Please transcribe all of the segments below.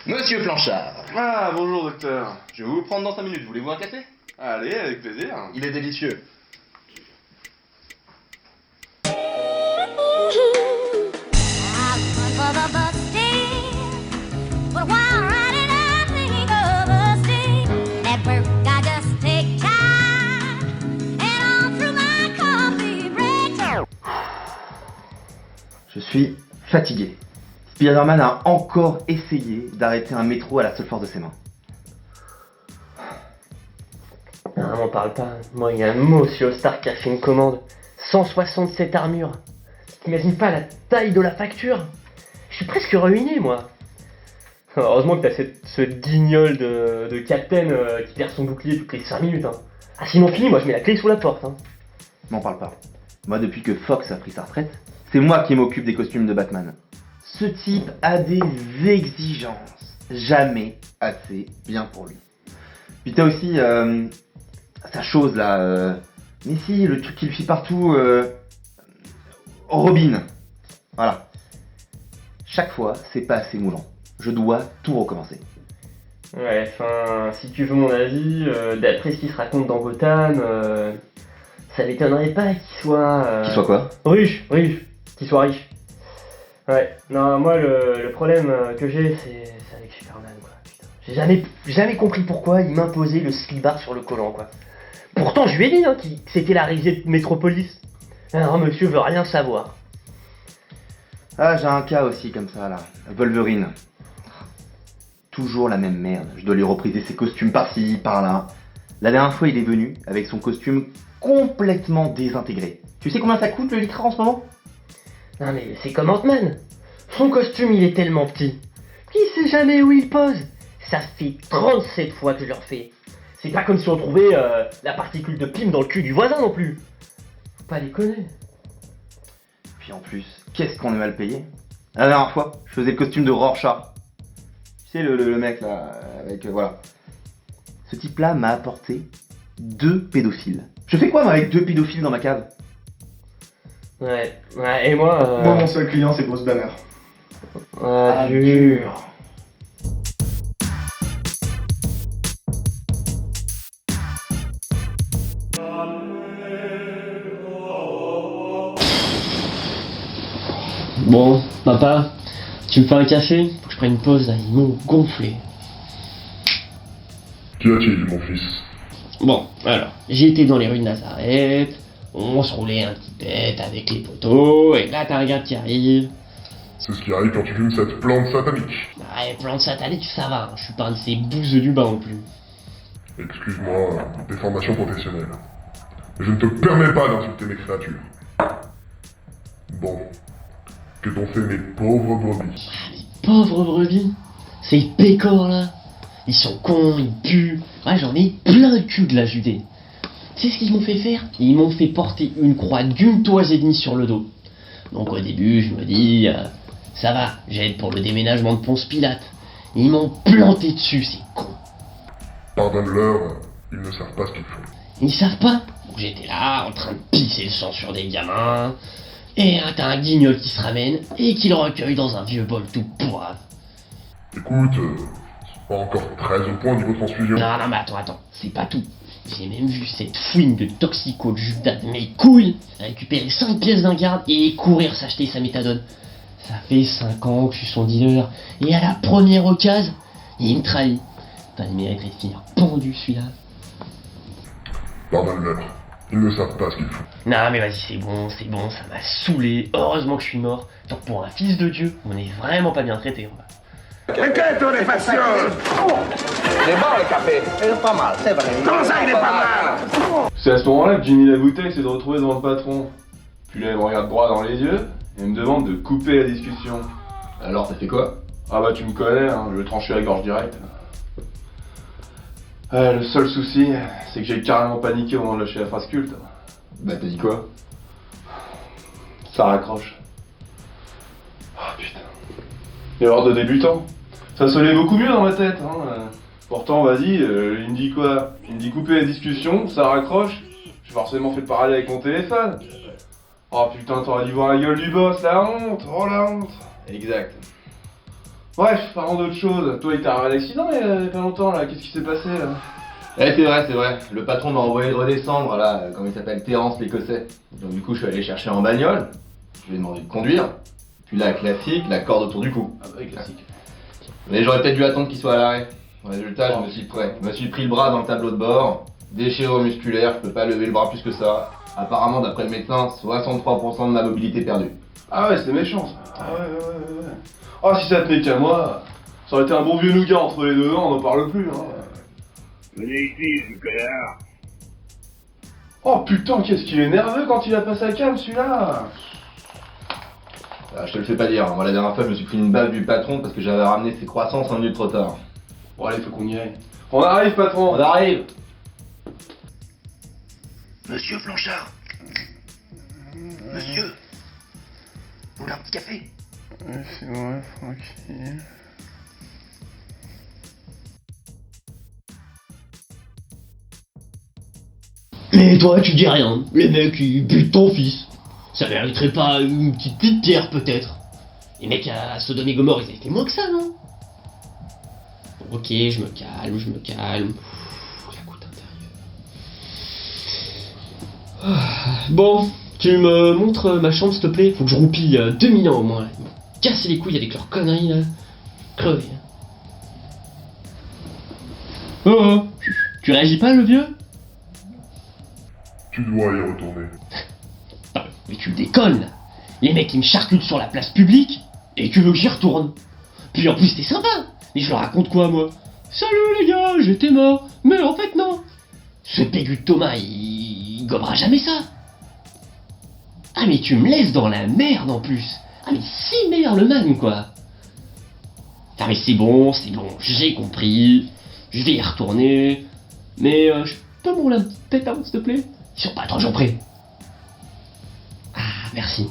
Monsieur Planchard. Ah, bonjour docteur. Je vais vous prendre dans 5 minutes, voulez-vous un café? Allez, avec plaisir. Il est délicieux. Je suis fatigué. Spider-Man a encore essayé d'arrêter un métro à la seule force de ses mains. Non, m'en parle pas. Moi, il y a un monsieur Stark qui a fait une commande. 167 armures. T'imagines pas la taille de la facture? Je suis presque ruiné, moi. Heureusement que t'as ce guignol de Captain qui perd son bouclier toutes les 5 minutes. Hein. Ah, sinon fini, moi je mets la clé sous la porte. Hein. M'en parle pas. Moi, depuis que Fox a pris sa retraite, c'est moi qui m'occupe des costumes de Batman. Ce type a des exigences. Jamais assez bien pour lui. Puis t'as aussi sa chose là. Mais si, le truc qu'il fit partout. Robin. Voilà. Chaque fois, c'est pas assez moulant. Je dois tout recommencer. Ouais, enfin, si tu veux mon avis, d'après ce qui se raconte dans Gotham, ça m'étonnerait pas qu'il soit... Qu'il soit quoi? Riche, qu'il soit riche. Ouais, non, moi le problème que j'ai, c'est avec Superman, quoi. Putain. J'ai jamais compris pourquoi il m'imposait le slibard sur le collant, quoi. Pourtant, je lui ai dit hein, que c'était la risée de Métropolis. Non, monsieur veut rien savoir. Ah, j'ai un cas aussi comme ça là. Wolverine. Toujours la même merde. Je dois lui repriser ses costumes par-ci, par-là. La dernière fois, il est venu avec son costume complètement désintégré. Tu sais combien ça coûte le litre en ce moment? Non mais c'est comme Ant-Man. Son costume, il est tellement petit. Qui sait jamais où il pose? Ça fait 37 fois que je le refais. C'est pas comme si on trouvait la particule de Pym dans le cul du voisin non plus. Faut pas déconner. Puis en plus, qu'est-ce qu'on est mal payé? La dernière fois, je faisais le costume de Rorschach. Tu sais, le mec là, avec... voilà. Ce type-là m'a apporté 2 pédophiles. Je fais quoi moi avec 2 pédophiles dans ma cave? Ouais, et moi... Moi, mon seul client, c'est Bruce Banner. Dur. Bon, papa, tu me fais un café? Faut que je prenne une pause là, ils m'ont gonflé. Qu'y a-t-il, mon fils? Bon, alors, j'étais dans les rues de Nazareth, on se roulait un petit pet avec les poteaux, et là t'as un gars qui arrive. C'est ce qui arrive quand tu fumes cette plante satanique. Ouais, plante satanique, ça va, je suis pas un de ces bouseux du bas non plus. Excuse-moi, des formations professionnelles. Mais je ne te permets pas d'insulter mes créatures. Bon. Que t'ont fait mes pauvres brebis? Ah, les pauvres brebis, ces pécores là, ils sont cons, ils puent, ouais j'en ai plein le cul de la Judée. Tu sais ce qu'ils m'ont fait faire? Ils m'ont fait porter une croix d'1 toise et demie sur le dos. Donc au début je me dis, ça va, j'aide pour le déménagement de Ponce Pilate. Ils m'ont planté dessus, ces cons. Pardonne-leur, ils ne savent pas ce qu'ils font. Ils savent pas? Donc j'étais là, en train de pisser le sang sur des gamins, et t'as un guignol qui se ramène, et qui le recueille dans un vieux bol tout pourrave. Écoute, c'est pas encore très au point niveau transfusion. Non, mais attends, c'est pas tout. J'ai même vu cette fouine de toxico de Judas de mes couilles récupérer 5 pièces d'un garde et courir s'acheter sa méthadone. Ça fait 5 ans que je suis son dealer, et à la première occasion, il me trahit. Putain, il mériterait de finir pendu celui-là. Pardonne-leur, ils ne savent pas ce qu'ils font. Non mais vas-y, c'est bon, ça m'a saoulé. Heureusement que je suis mort. Donc pour un fils de Dieu, on est vraiment pas bien traité. Che torréfaction! Il est bon le café. Il est pas mal, c'est vrai. Comment ça, il est pas mal? C'est à ce moment-là que Jimmy la bouteille s'est de retrouver devant le patron. Puis là, il me regarde droit dans les yeux et me demande de couper la discussion. Alors, t'as fait quoi? Ah bah tu me connais, hein, je vais trancher la gorge direct. Le seul souci, c'est que j'ai carrément paniqué au moment de lâcher la phrase culte. Bah t'as dit quoi? Ça raccroche. Oh putain. Erreur de débutant. Ça sonnait beaucoup mieux dans ma tête. Hein. Pourtant, vas-y, il me dit quoi? Il me dit couper la discussion, ça raccroche. J'ai forcément fait le parallèle avec mon téléphone. Oh putain, t'aurais dû voir la gueule du boss, la honte. Oh la honte. Exact. Bref, parlons d'autre chose. Toi, il t'est arrivé l'accident il y a pas longtemps, là. Qu'est-ce qui s'est passé, là? Ouais, c'est vrai. Le patron m'a envoyé de redescendre, là, comme il s'appelle, Terence l'Écossais. Donc du coup, je suis allé chercher en bagnole. Je lui ai demandé de conduire. Puis là, classique, la corde autour du cou. Ah bah oui, classique. Mais j'aurais peut-être dû attendre qu'il soit à l'arrêt. Résultat, je me suis pris le bras dans le tableau de bord. Déchirure musculaire, je peux pas lever le bras plus que ça. Apparemment, d'après le médecin, 63% de ma mobilité perdue. Ah ouais, c'est méchant, ça. Ah ouais. Oh, si ça tenait qu'à moi, ça aurait été un bon vieux nougat entre les deux dents, on n'en parle plus, hein. Venez ici, ce connard. Oh putain, qu'est-ce qu'il est nerveux quand il a pas sa cam, celui-là. Je te le fais pas dire, moi la dernière fois je me suis pris une baffe du patron parce que j'avais ramené ses croissants 5 minutes trop tard. Bon allez, faut qu'on y aille. On arrive, patron. On arrive. Monsieur Blanchard. Monsieur. Vous voulez un petit café? C'est moi, tranquille. Mais toi, tu dis rien. Les mecs, ils butent ton fils. Ça mériterait pas une petite pierre, peut-être. Les mecs à Sodome et Gomorrhe, ils avaient fait moins que ça, non? Ok, je me calme. La goutte intérieure. Bon, tu me montres ma chambre, s'il te plaît? Faut que je roupille 2000 ans au moins. Ils m'ont cassé les couilles avec leurs conneries, là. Crevé. Oh, tu réagis pas, le vieux? Tu dois y retourner. Ah, mais tu déconnes là. Les mecs ils me charcutent sur la place publique et tu veux que j'y retourne. Puis en plus t'es sympa. Mais je leur raconte quoi moi? Salut les gars, j'étais mort. Mais en fait non. Ce pégu de Thomas il gommera jamais ça. Ah mais tu me laisses dans la merde en plus. Ah mais si merde le man quoi. Ah mais c'est bon, j'ai compris. Je vais y retourner. Mais je peux me rouler un petit tête avant s'il te plaît? Ils sont pas 3 jours près. Ah, merci.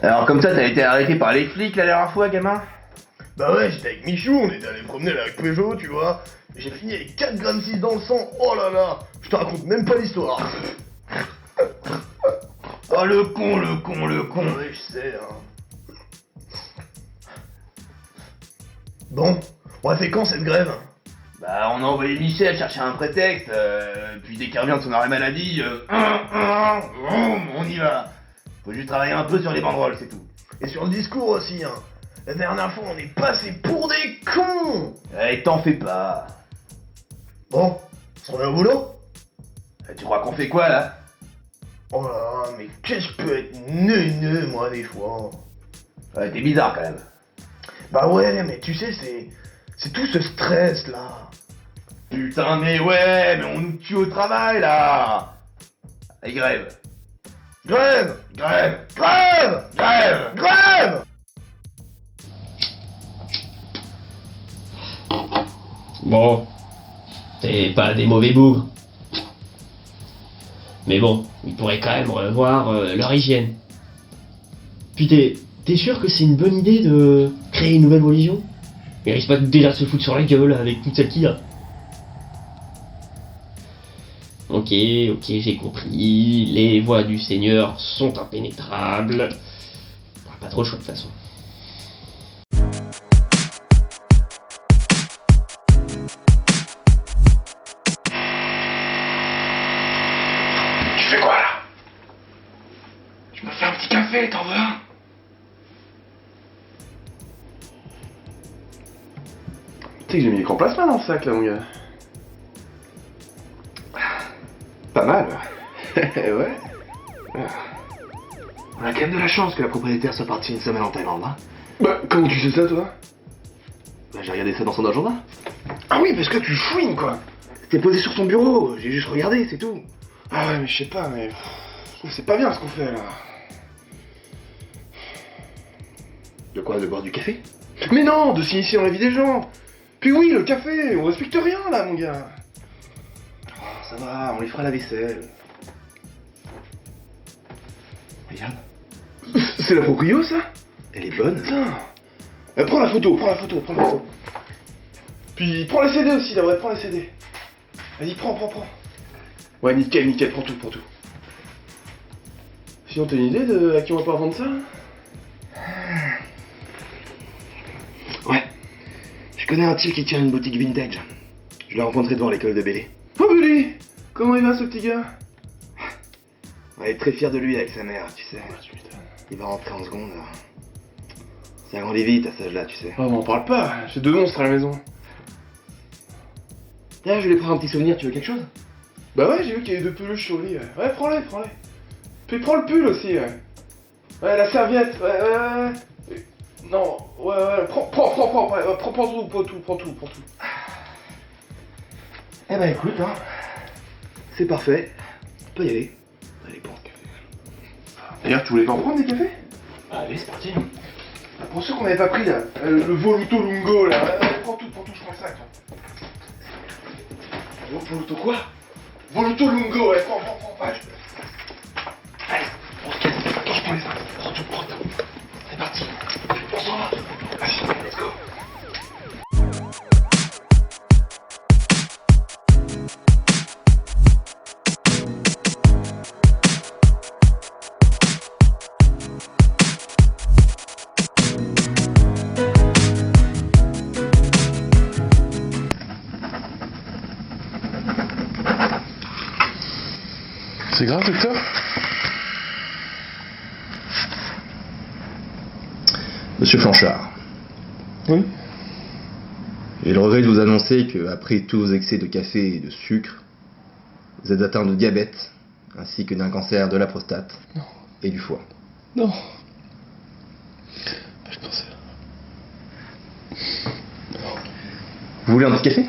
Alors comme ça, t'as été arrêté par les flics la dernière fois, gamin? Bah ouais, j'étais avec Michou, on était allé promener là avec Peugeot, tu vois. J'ai fini avec 4,6 g dans le sang, oh là là. Je te raconte même pas l'histoire. Oh le con, ouais, je sais, hein. Bon, on a fait quand cette grève? Bah, on a envoyé Michel chercher un prétexte, puis dès qu'il revient de son arrêt maladie, on y va. Faut juste travailler un peu sur les banderoles, c'est tout. Et sur le discours aussi, hein. La dernière fois, on est passé pour des cons. Eh, t'en fais pas. Bon, on se remet au boulot? Tu crois qu'on fait quoi, là? Oh là là, mais qu'est-ce que je peux être neuneux, moi, des fois. Ouais, t'es bizarre, quand même. Bah ouais, mais tu sais, c'est tout ce stress, là. Putain, mais ouais, mais on nous tue au travail, là. Et grève. Grève. Bon, t'es pas des mauvais bougres. Mais bon, ils pourraient quand même revoir leur hygiène. Puis t'es sûr que c'est une bonne idée de créer une nouvelle religion? Ils risquent pas déjà de se foutre sur la gueule avec toute celle qu'il y a. Ok, j'ai compris. Les voies du Seigneur sont impénétrables. On a pas trop le choix de toute façon. Tu fais quoi, là? Je me fais un petit café, t'en veux un? Tu sais que j'ai mis les grands plasmas dans le sac, là, mon gars. Pas mal. Ouais. On a quand même de la chance que la propriétaire soit partie une semaine en Thaïlande, hein. Bah, comment tu sais ça, toi? Bah, j'ai regardé ça dans son agenda. Ah oui, parce que tu fouines, quoi. C'était posé sur son bureau, j'ai juste regardé, c'est tout. Ah ouais, mais je sais pas, mais... Je trouve que c'est pas bien ce qu'on fait, là. De quoi? De boire du café? Mais non, de s'initier dans la vie des gens. Puis oui, le café, on respecte rien, là, mon gars. Ça va, on lui fera la vaisselle. Regarde. C'est la proprio, ça? Elle est bonne. Putain. Prends la photo. Puis prends les CD aussi, là, ouais, prends les CD. Vas-y, prends. Ouais, nickel, nickel, prends tout, prends tout. Sinon, t'as une idée de à qui on va pouvoir vendre ça? Ouais. Je connais un type qui tient une boutique vintage. Je l'ai rencontré devant l'école de Bélé. Oh, Billy! Comment il va, ce petit gars? On est très fier de lui avec sa mère, tu sais. Tu m'étonnes. Il va rentrer en seconde. Ça grandit vite à cet âge-là, tu sais. Oh, m'en parle pas, j'ai 2 monstres à la maison. D'ailleurs, je voulais prendre un petit souvenir, tu veux quelque chose? Bah ouais, j'ai vu qu'il y avait 2 peluches sur le lit. Ouais, prends-les, prends-les. Puis prends le pull aussi, ouais. Ouais, la serviette, ouais. Non, ouais, prends tout, prends tout. Eh ben écoute, hein. C'est parfait. On peut y aller. Allez, bon. D'ailleurs, tu voulais pas en prendre des cafés? Allez, c'est parti. Pour ceux qu'on n'avait pas pris, là, le Voluto Lungo, là. Ouais, prends tout, je prends le sac. Voluto quoi? Voluto Lungo, ouais, prends. Ouais. Allez, on se casse, je prends les sacs. Prends tout. C'est parti. On s'en va. Allez, let's go. C'est grave, docteur? Monsieur Fanchard, Oui. j'ai le regret de vous annoncer que, après tous vos excès de café et de sucre, vous êtes atteint de diabète, ainsi que d'un cancer de la prostate et du foie. Non. Pas de cancer. Vous voulez un petit café?